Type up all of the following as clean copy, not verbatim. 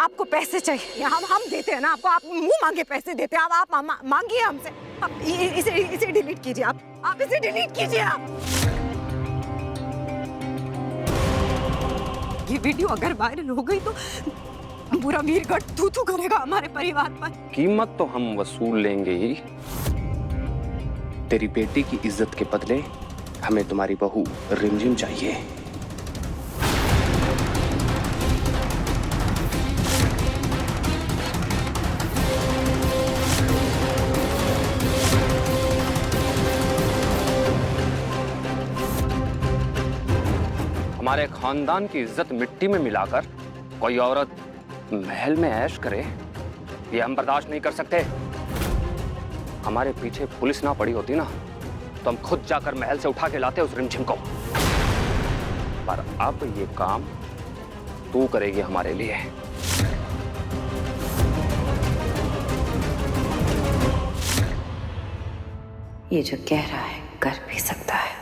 आपको पैसे चाहिए, हम देते हैं ना आपको, आप मुंह मांगे पैसे देते हैं, आप मांगिए हमसे। आप इसे डिलीट कीजिए, आप इसे डिलीट कीजिए। आप ये वीडियो अगर वायरल हो गई तो पूरा मीरगढ़ थू-थू करेगा हमारे परिवार पर। कीमत तो हम वसूल लेंगे ही। तेरी बेटी की इज्जत के बदले हमें तुम्हारी बहू रिमझिम चाहिए। हमारे खानदान की इज्जत मिट्टी में मिलाकर कोई औरत महल में ऐश करे, ये हम बर्दाश्त नहीं कर सकते। हमारे पीछे पुलिस ना पड़ी होती ना तो हम खुद जाकर महल से उठा के लाते उस रिमझिम को। पर अब ये काम तू करेगी हमारे लिए। ये जो कह रहा है कर भी सकता है,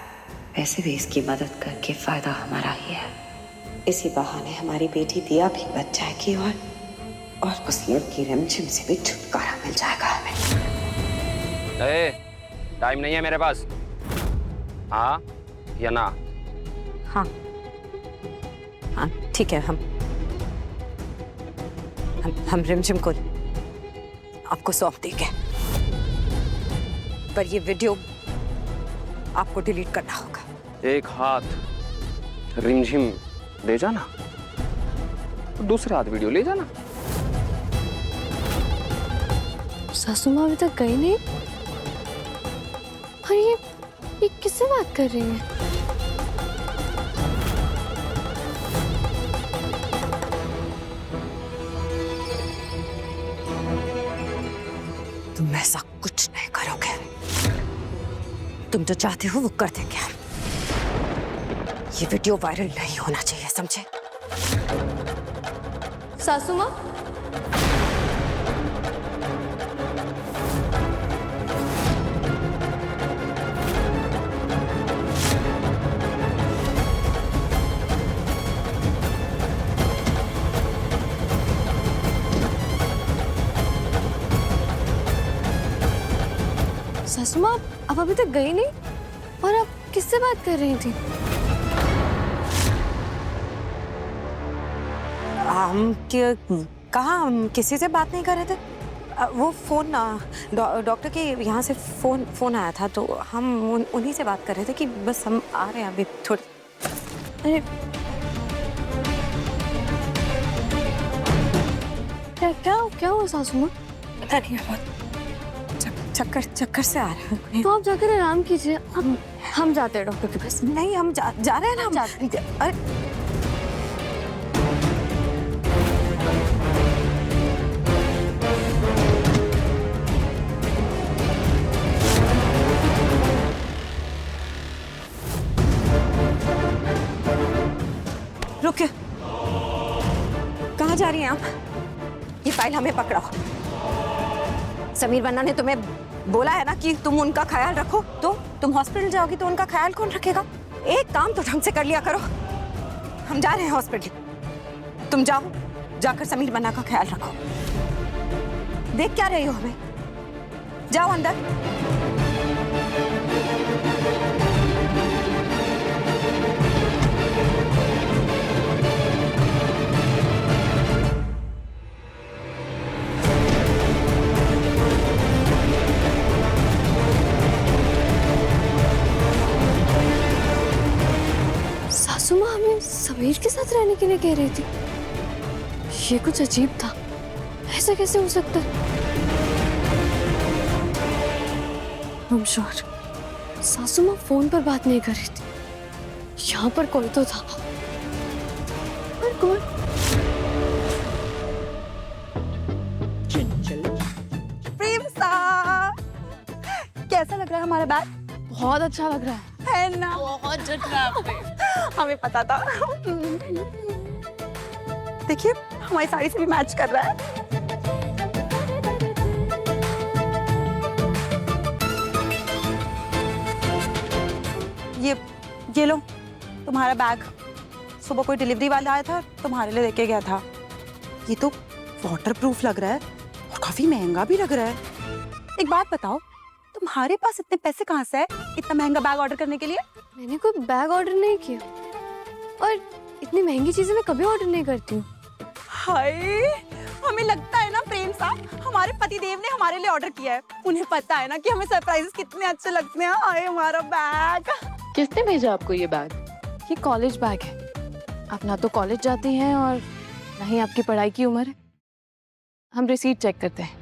वैसे भी इसकी मदद करके फायदा हमारा ही है। इसी बहाने हमारी बेटी दिया भी बच जाएगी और उस लड़की रिमझिम से भी छुटकारा मिल जाएगा हमें। टाइम नहीं है मेरे पास। हाँ या ना? हाँ हाँ ठीक है, हम रिमझिम को आपको सौंप देंगे, पर ये वीडियो आपको डिलीट करना होगा। एक हाथ रिमझिम ले जाना, दूसरे हाथ वीडियो ले जाना। सासू माँ अभी तक गई नहीं, और ये किससे बात कर रही है? तुम ऐसा कुछ नहीं करोगे, तुम जो चाहते हो वो कर देंगे। ये वीडियो वायरल नहीं होना चाहिए, समझे? सासू माँ, सासू माँ अब अभी तक गई नहीं, और आप किससे बात कर रही थी? कहाँ, हम किसी से बात नहीं कर रहे थे। वो फोन डॉक्टर के यहाँ से फोन आया था, तो हम उन्हीं से बात कर रहे थे कि बस हम आ रहे हैं अभी थोड़ी। अरे क्या हुआ सासू माँ? पता नहीं, बहुत चक्कर से आ रहे हैं। तो आप जाकर आराम कीजिए, हम जाते हैं डॉक्टर के पास। नहीं, हम जा रहे हैं ना, हम जाते हैं। अरे रुकिए, कहाँ जा रही हैं आप? ये फाइल हमें पकड़ाओ। समीर बन्ना ने तुम्हें बोला है ना कि तुम उनका ख्याल रखो, तो तुम हॉस्पिटल जाओगी तो उनका ख्याल कौन रखेगा? एक काम तो ढंग से कर लिया करो। हम जा रहे हैं हॉस्पिटल, तुम जाओ, जाकर समीर बन्ना का ख्याल रखो। देख क्या रही हो हमें? जाओ अंदर। सासू माँ हमें समीर के साथ रहने के लिए कह रही थी। ये कुछ अजीब था, ऐसा कैसे हो सकता है? I'm sure सासू माँ फोन पर बात नहीं कर रही थी, यहाँ पर कोई तो था। पर कौन? प्रेम सा, कैसा लग रहा है हमारा बैग? बहुत अच्छा लग रहा है ना? बहुत जच रहा है। हमें पता था। देखिए, हमारी साड़ी से भी मैच कर रहा है। ये लो तुम्हारा बैग। सुबह कोई डिलीवरी वाला आया था, तुम्हारे लिए लेके गया था। ये तो वाटर प्रूफ लग रहा है और काफी महंगा भी लग रहा है। एक बात बताओ, तुम्हारे पास इतने पैसे कहाँ से है इतना महंगा बैग ऑर्डर करने के लिए? मैंने कोई बैग ऑर्डर नहीं किया और इतनी महंगी चीजें मैं कभी ऑर्डर नहीं करती हूँ। हाय, हमें लगता है ना प्रेम साहब हमारे पति देव ने हमारे लिए ऑर्डर किया है। उन्हें पता है ना कि हमें सरप्राइजेस कितने अच्छे लगते हैं। हाय हमारा बैग। किसने भेजा आपको ये बैग? ये कॉलेज बैग है। आप ना तो कॉलेज जाती हैं और ना ही आपकी पढ़ाई की उम्र है। हम रिसीट चेक करते हैं।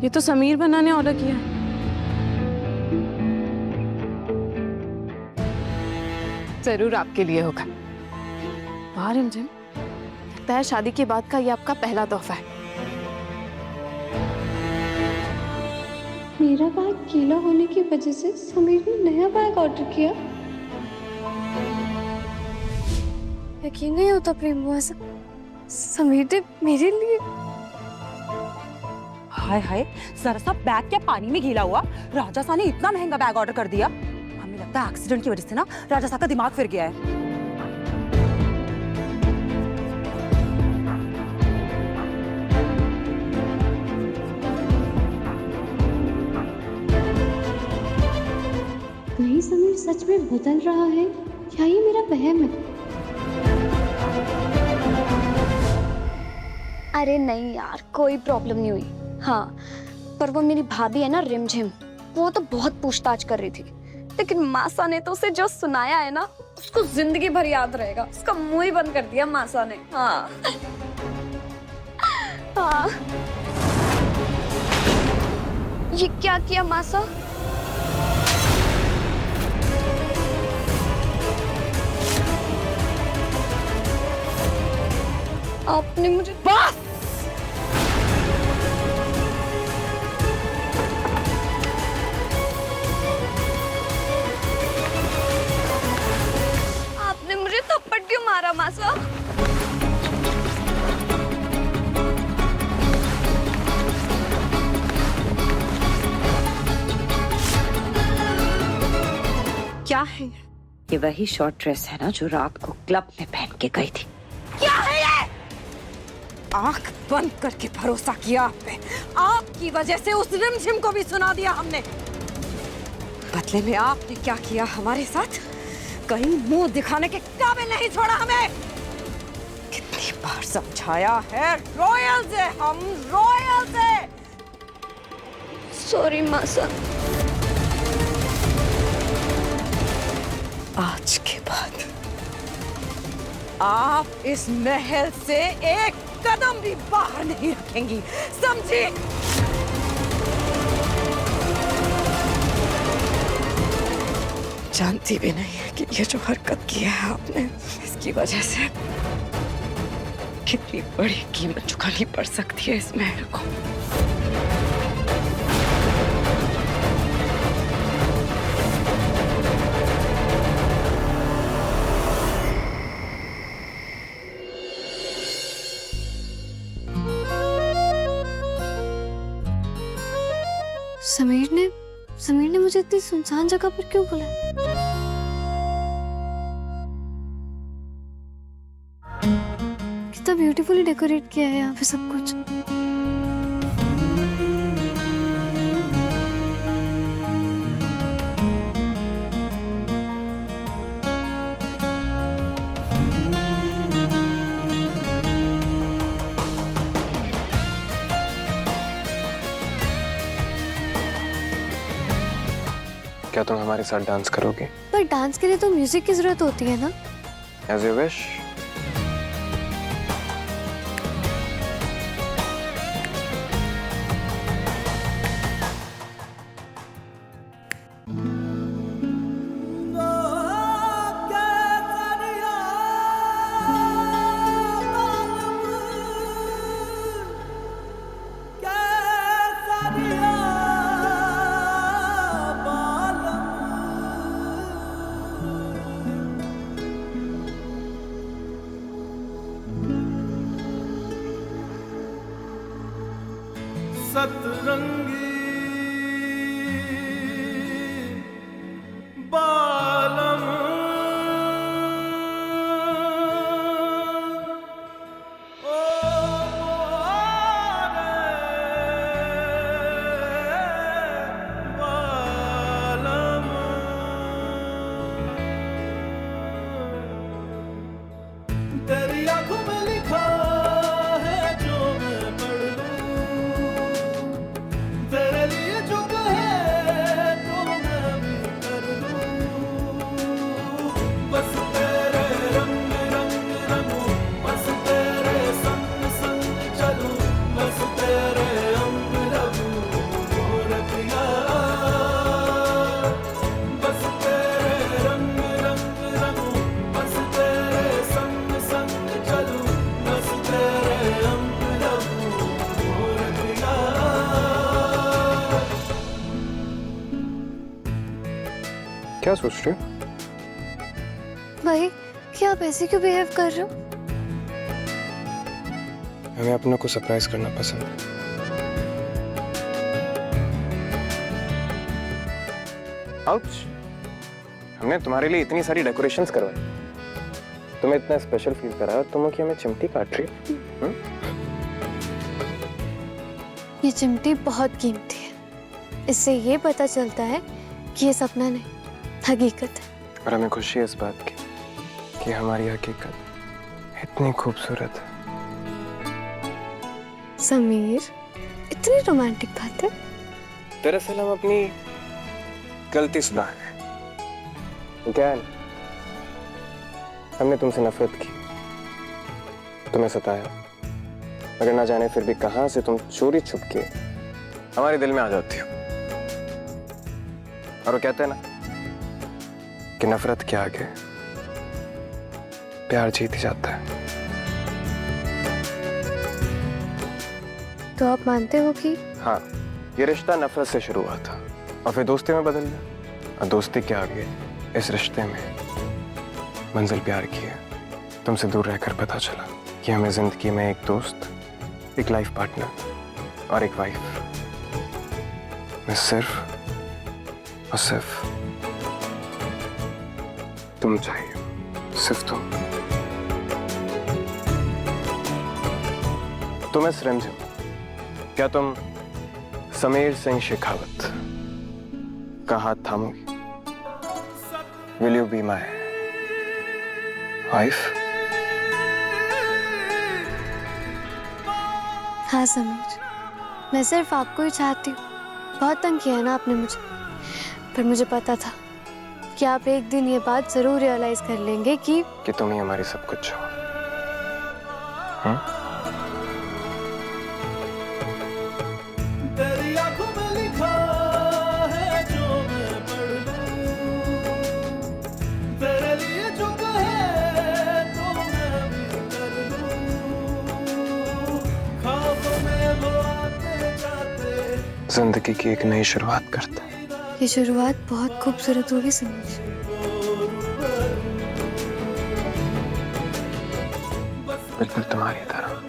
ये तो समीर बन्ना ने ऑर्डर किया है। जरूर आपके लिए होगा। वाह रिमझिम, लगता है शादी के बाद का ये आपका पहला तोहफा है। मेरा बैग गीला होने की वजह से समीर ने नया बैग ऑर्डर किया। यकीन नहीं होता प्रेम हुआ समीर ने मेरे लिए। हाय हाय, जरा सा बैग क्या पानी में गीला हुआ? राजा सा ने इतना महंगा बैग ऑर्डर कर दिया। हमें लगता है एक्सीडेंट की वजह से ना राजा सा का दिमाग फिर गया है। कहीं समीर सच में बदल रहा है या ये मेरा वहम है? अरे नहीं यार, कोई प्रॉब्लम नहीं हुई। हाँ, पर वो मेरी भाभी है ना रिमझिम, वो तो बहुत पूछताछ कर रही थी, लेकिन मासा ने तो उसे जो सुनाया है ना उसको जिंदगी भर याद रहेगा। उसका मुंह ही बंद कर दिया मासा ने। हाँ हाँ। ये क्या किया मासा? आपने मुझे बस! आपने मुझे थप्पड़ क्यों मारा मासा? क्या है ये? वही शॉर्ट ड्रेस है ना जो रात को क्लब में पहन के गई थी। क्या है ये? आंख बंद करके भरोसा किया आप पे। आपकी वजह से उस रिमझिम को भी सुना दिया हमने। बदले में आपने क्या किया हमारे साथ? कहीं मुंह दिखाने के काबिल नहीं छोड़ा हमें। कितनी बार समझाया है, रॉयल्स है हम, रॉयल्स है। सॉरी मासा। आज के बाद आप इस महल से एक कदम भी बाहर नहीं रखेंगी, समझी? जानती भी नहीं है कि ये जो हरकत की है आपने, इसकी वजह से कितनी बड़ी कीमत चुकानी पड़ सकती है इस महल को। समीर ने मुझे इतनी सुनसान जगह पर क्यों बुलाया? कितना ब्यूटीफुली डेकोरेट किया है यहाँ पे सब कुछ। क्या तुम हमारे साथ डांस करोगे? पर डांस के लिए तो म्यूजिक की जरूरत होती है ना? As you wish. सतरंगी क्या सोच रही हो? भाई क्या आप ऐसे क्यों बिहेव कर रहे हो? हमें अपनों को सरप्राइज करना पसंद है। आउच! हमने तुम्हारे लिए इतनी सारी डेकोरेशंस करवाई, तुम्हें इतना स्पेशल फील करा, तुम कि हमें चिमटी काट रही हो। ये चिमटी बहुत कीमती है, इससे ये पता चलता है कि ये सपना नहीं, हकीकत है। और हमें खुशी है इस बात की कि हमारी हकीकत इतनी खूबसूरत है। समीर, इतनी रोमांटिक बात है। दरअसल हम अपनी गलती सुधार रहे हैं। क्या है ना, हमने तुमसे नफरत की, तुम्हें सताया, मगर ना जाने फिर भी कहां से तुम चोरी छुप के हमारे दिल में आ जाती हो। और वो कहते हैं ना कि नफरत के आगे प्यार जीत जाता है। तो आप मानते हो कि हाँ, ये रिश्ता नफरत से शुरू हुआ था और फिर दोस्ती में बदल गया, और दोस्ती के आगे इस रिश्ते में मंजिल प्यार की है। तुमसे दूर रहकर पता चला कि हमें जिंदगी में एक दोस्त, एक लाइफ पार्टनर और एक वाइफ में सिर्फ और सिर्फ तुम चाहिए, सिर्फ तुम। मिस रिमझिम, क्या तुम समीर सिंह शेखावत का हाथ थामोगी? Will you be my wife? हाँ समीर, मैं सिर्फ आपको ही चाहती हूँ। बहुत तंग किया है ना आपने मुझे, पर मुझे पता था कि आप एक दिन ये बात जरूर रियलाइज कर लेंगे कि तुम ही हमारी सब कुछ हो। हाँ? जिंदगी की एक नई शुरुआत करते हैं। ये शुरुआत बहुत खूबसूरत होगी समीर। बिल्कुल तुम्हारी तरह।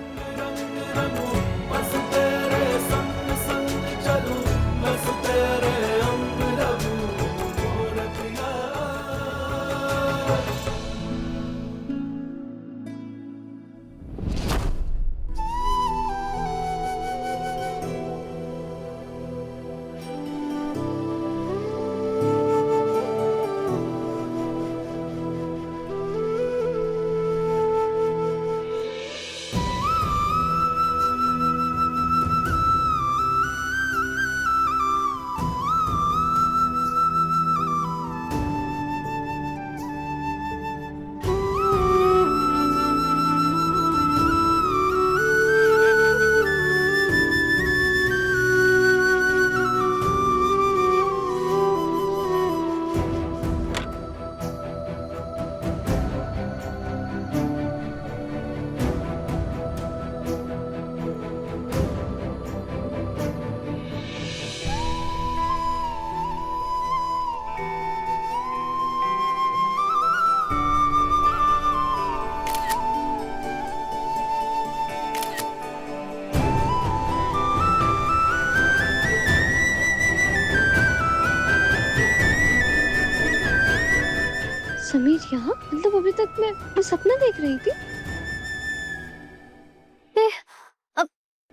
समीर यहाँ, मतलब अभी तक मैं सपना देख रही थी।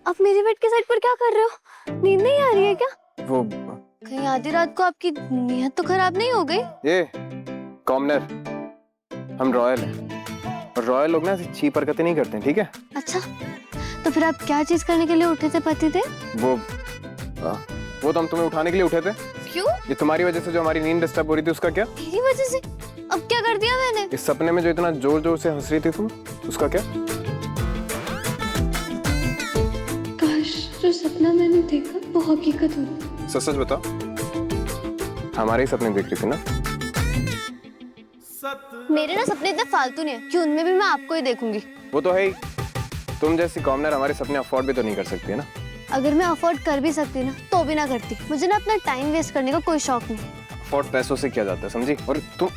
अब मेरे बेड के साइड पर क्या कर रहे हो? नींद नहीं आ रही है क्या? वो कहीं आधी रात को आपकी नीयत तो खराब नहीं हो गई? ये कॉमनर, हम रॉयल हैं और रॉयल लोग ना ऐसी चीप हरकतें नहीं करते हैं, ठीक है? अच्छा, तो फिर आप क्या चीज करने के लिए उठे थे पति थे? वो तो हम तुम्हें उठाने के लिए उठे थे। क्यों? ये तुम्हारी वजह से जो हमारी नींद डिस्टर्ब हो रही थी उसका क्या? मेरी वजह से? अब क्या कर दिया मैंने? इस सपने में जो इतना जोर जोर से हंस रही थी तुम, उसका क्या? काश जो सपना मैंने देखा वो हकीकत हो। सच सच बताओ, हमारे ही सपने देख रही थी ना? मेरे ना सपने इतने फालतू नहीं है कि उनमें भी मैं आपको ही देखूंगी। वो तो है ही, तुम जैसी कॉमनर हमारे सपने अफोर्ड भी तो नहीं कर सकती है ना? अगर मैं अफोर्ड कर भी सकती ना तो भी ना करती। मुझे ना अपना टाइम वेस्ट करने का कोई शौक नहीं। अफोर्ड पैसों से किया जाता है, समझी? और तुम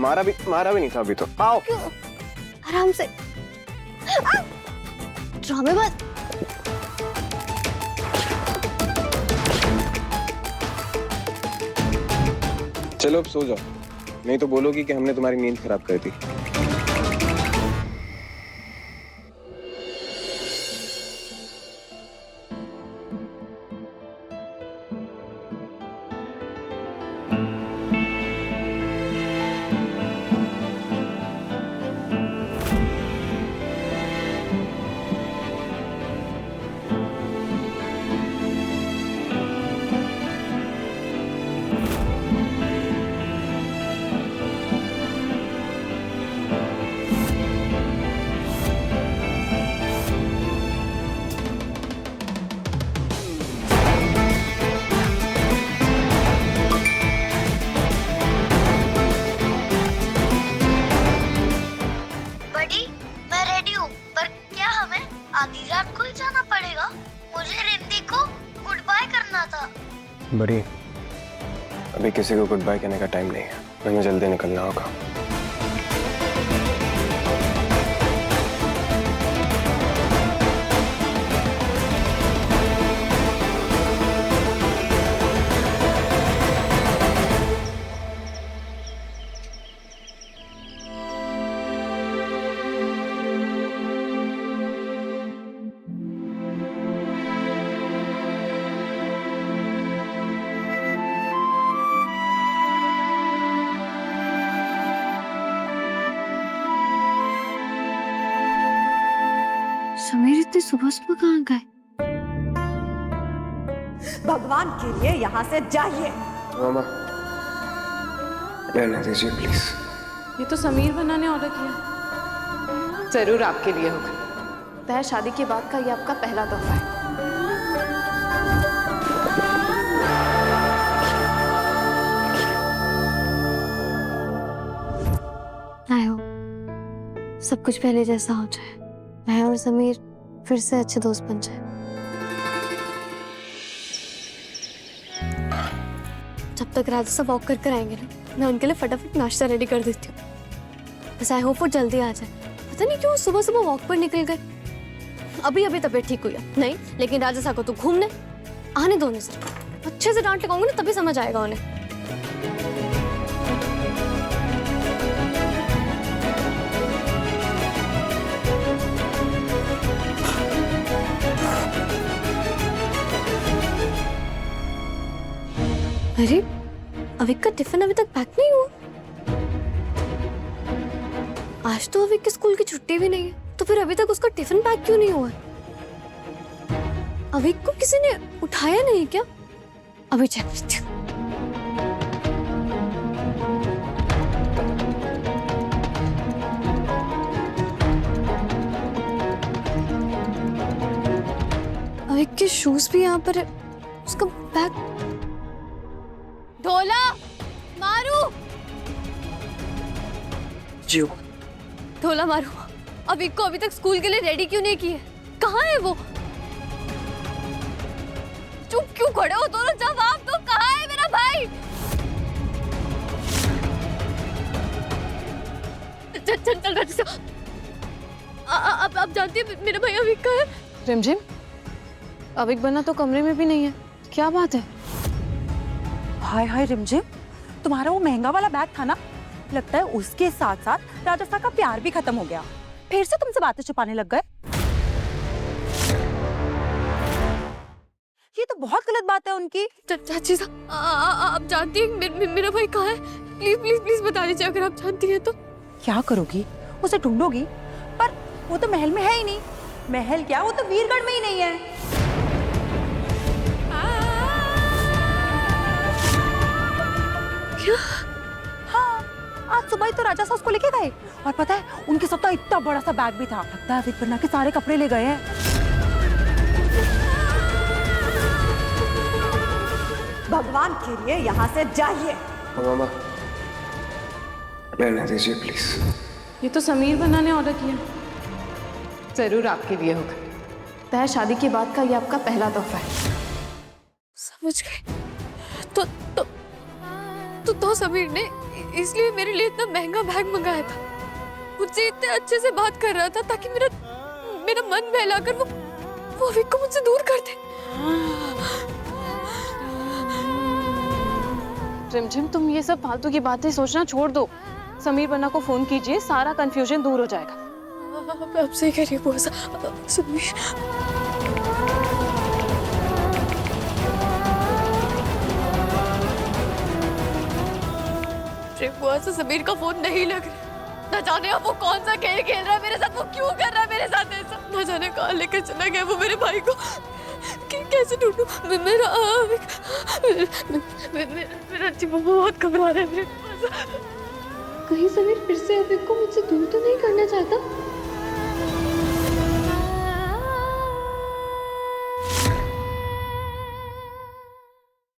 मारा भी नहीं था अभी तो। आओ आराम से। ड्रामेबाज। चलो अब सो जाओ, नहीं तो बोलोगी कि हमने तुम्हारी नींद खराब कर दी। बड़ी, अभी किसी को गुड बाय कहने का टाइम नहीं है, हमें जल्दी निकलना होगा। समीर इतनी सुबह सुबह कहाँ गए? भगवान के लिए यहाँ से जाइए। मामा रहने दीजिए प्लीज। ये तो समीर बन्ना ने ऑर्डर किया। जरूर आपके लिए होगा। तय शादी के बाद का ये आपका पहला तोहफा है। आई होप सब कुछ पहले जैसा हो जाए, मैं और समीर फिर से अच्छे दोस्त बन जाए। जब तक राजा सब वॉक कर आएंगे ना, मैं उनके लिए फटाफट नाश्ता रेडी कर देती हूँ। बस आई होप वो जल्दी आ जाए। पता नहीं क्यों सुबह सुबह वॉक पर निकल गए। अभी तबीयत ठीक हुई है नहीं, लेकिन राजा साहब को तो घूमने आने दो उन्हें, सिर्फ अच्छे से डांट लगाऊंगी ना तभी समझ आएगा उन्हें। अरे अविक का टिफिन अभी तक पैक नहीं हुआ। आज तो अविक के स्कूल की छुट्टी भी नहीं है, तो फिर अभी तक उसका टिफिन पैक क्यों नहीं हुआ? अविक को किसी ने उठाया नहीं क्या? अभी चेक करती हूँ। अविक के शूज भी यहाँ पर है, उसका बैग। ढोला मारू जो ढोला मारू, अविक को अभी तक स्कूल के लिए रेडी क्यों नहीं किए? कहाँ है वो? चुप क्यों खड़े हो दोनों? जवाब दो, कहाँ है मेरा भाई? चल चल चल राजा साहब, अब जानती है मेरा भाई अविक का है। रिमझिम, अविक बन्ना तो कमरे में भी नहीं है, क्या बात है? हाय हाय रिमझिम, तुम्हारा वो महंगा वाला बैग था ना, लगता है उसके साथ साथ राजा साहब का प्यार भी खत्म हो गया। फिर से तुमसे बातें छुपाने लग गए। ये तो बहुत गलत बात है उनकी। चाची साहब, आप जानती हैं मेरा भाई कहाँ है? प्लीज प्लीज प्लीज बता दीजिए अगर आप जानती हैं तो। क्या करोगी? उसे ढूंढोगी? पर वो तो महल में है ही नहीं। महल क्या, वो तो वीरगढ़ में ही नहीं है। क्या? हाँ, आज सुबह ही तो राजा साहब उसको लेके गए, और पता है उनके साथ तो इतना बड़ा सा बैग भी था। लगता है अविक बन्ना के सारे कपड़े ले गए हैं। भगवान के लिए यहाँ से जाइए। मामा रहने दीजिए प्लीज। ये तो समीर बन्ना ने ऑर्डर किया। जरूर आपके लिए होगा। तय शादी के बाद का ये आपका पहला तोहफा है। समझ गए। तो तो समीर ने इसलिए मेरे लिए इतना महंगा बैग मंगाया था, मुझसे इतने अच्छे से बात कर रहा था ताकि मेरा मन बहलाकर वो अविक को मुझसे दूर कर दे। रिमझिम, तुम ये सब फालतू की बातें सोचना छोड़ दो। समीर बन्ना को फोन कीजिए, सारा कंफ्यूजन दूर हो जाएगा। अब सही कह रही है बुआ समीर। बुआ से समीर का फोन नहीं लग रहा। न जाने अब वो कौन सा खेल खेल रहा है मेरे साथ, वो क्यों कर रहा है मेरे साथ ऐसा। न जाने कहाँ लेकर चला गया वो मेरे भाई को। कैसे ढूंढूं मेरा मेरा चिपा बहुत घबरा रहा है मेरे पास। कहीं समीर फिर से अविक को मुझसे दूर तो नहीं करना चाहता।